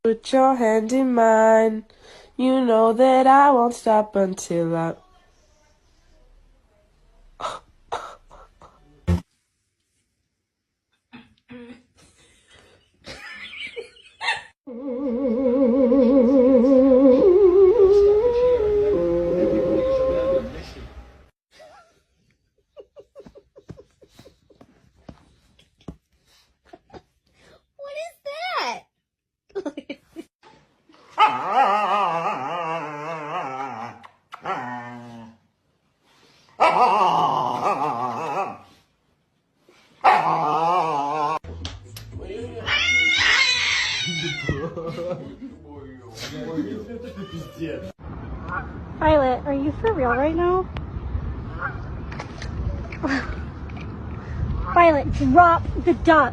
Put your hand in mine. You know that I won't stop until I... What is that? Violet, are you for real right now? Violet, drop the duck.